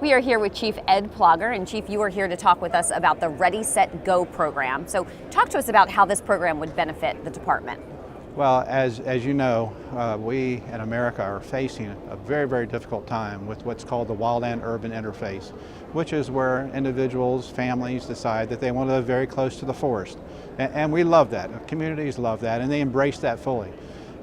We are here with Chief Ed Plaugher, and Chief, you are here to talk with us about the Ready, Set, Go program. So talk to us about how this program would benefit the department. Well, as you know, we in America are facing a very, very difficult time with what's called the wildland-urban interface, which is where individuals, families decide that they want to live very close to the forest. And we love that. Communities love that, and they embrace that fully.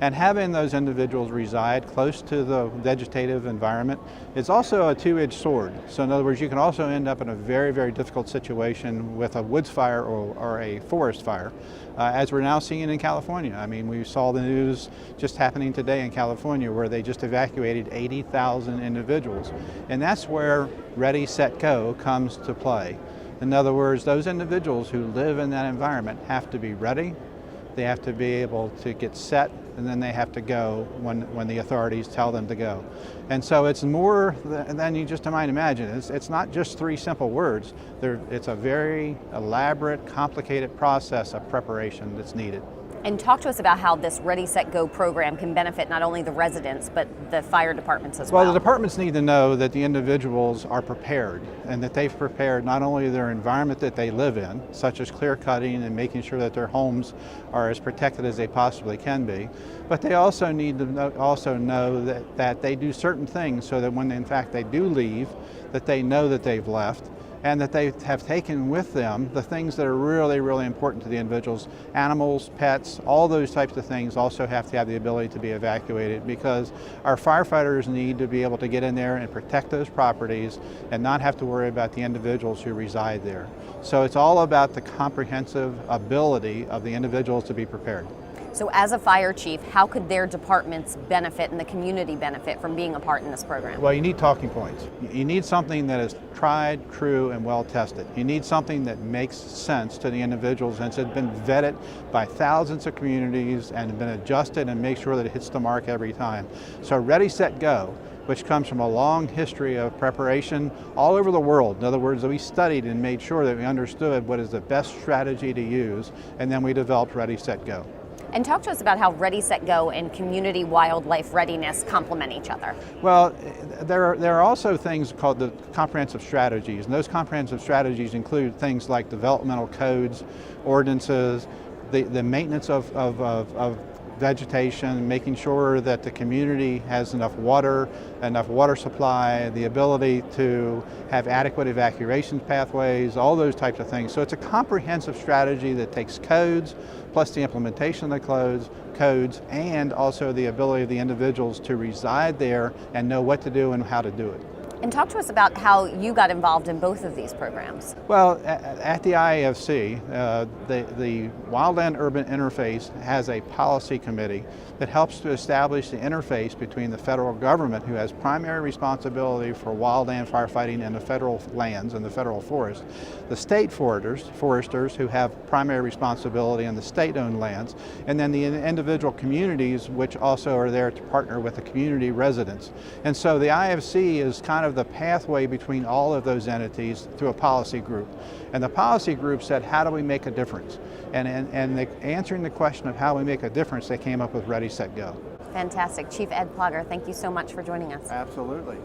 And having those individuals reside close to the vegetative environment is also a two-edged sword. So in other words, you can also end up in a very, very difficult situation with a woods fire or a forest fire, as we're now seeing in California. I mean, we saw the news just happening today in California where they just evacuated 80,000 individuals. And that's where Ready, Set, Go comes to play. In other words, those individuals who live in that environment have to be ready, they have to be able to get set, and then they have to go when the authorities tell them to go. And so it's more than you just might imagine. It's not just three simple words. It's a very elaborate, complicated process of preparation that's needed. And talk to us about how this Ready, Set, Go program can benefit not only the residents, but the fire departments as well. Well, the departments need to know that the individuals are prepared, and that they've prepared not only their environment that they live in, such as clear cutting and making sure that their homes are as protected as they possibly can be, but they also need to know that they do certain things so that when in fact they do leave, that they know that they've left, and that they have taken with them the things that are really, really important to the individuals. Animals, pets, all those types of things also have to have the ability to be evacuated, because our firefighters need to be able to get in there and protect those properties and not have to worry about the individuals who reside there. So it's all about the comprehensive ability of the individuals to be prepared. So as a fire chief, how could their departments benefit and the community benefit from being a part in this program? Well, you need talking points. You need something that is tried, true, and well tested. You need something that makes sense to the individuals and has been vetted by thousands of communities and been adjusted and make sure that it hits the mark every time. So Ready, Set, Go, which comes from a long history of preparation all over the world. In other words, we studied and made sure that we understood what is the best strategy to use, and then we developed Ready, Set, Go. And talk to us about how Ready, Set, Go and Community Wildlife Readiness complement each other. Well, there are also things called the comprehensive strategies, and those comprehensive strategies include things like developmental codes, ordinances, the maintenance of vegetation, making sure that the community has enough water supply, the ability to have adequate evacuation pathways, all those types of things. So it's a comprehensive strategy that takes codes, plus the implementation of the codes, and also the ability of the individuals to reside there and know what to do and how to do it. And talk to us about how you got involved in both of these programs. Well, at the IAFC, the Wildland-Urban Interface has a policy committee that helps to establish the interface between the federal government, who has primary responsibility for wildland firefighting in the federal lands and the federal forest, the state foresters who have primary responsibility in the state-owned lands, and then the individual communities, which also are there to partner with the community residents. And so the IAFC is kind of the pathway between all of those entities through a policy group. And the policy group said, how do we make a difference? And answering the question of how we make a difference, they came up with Ready, Set, Go. Fantastic. Chief Ed Plaugher, thank you so much for joining us. Absolutely.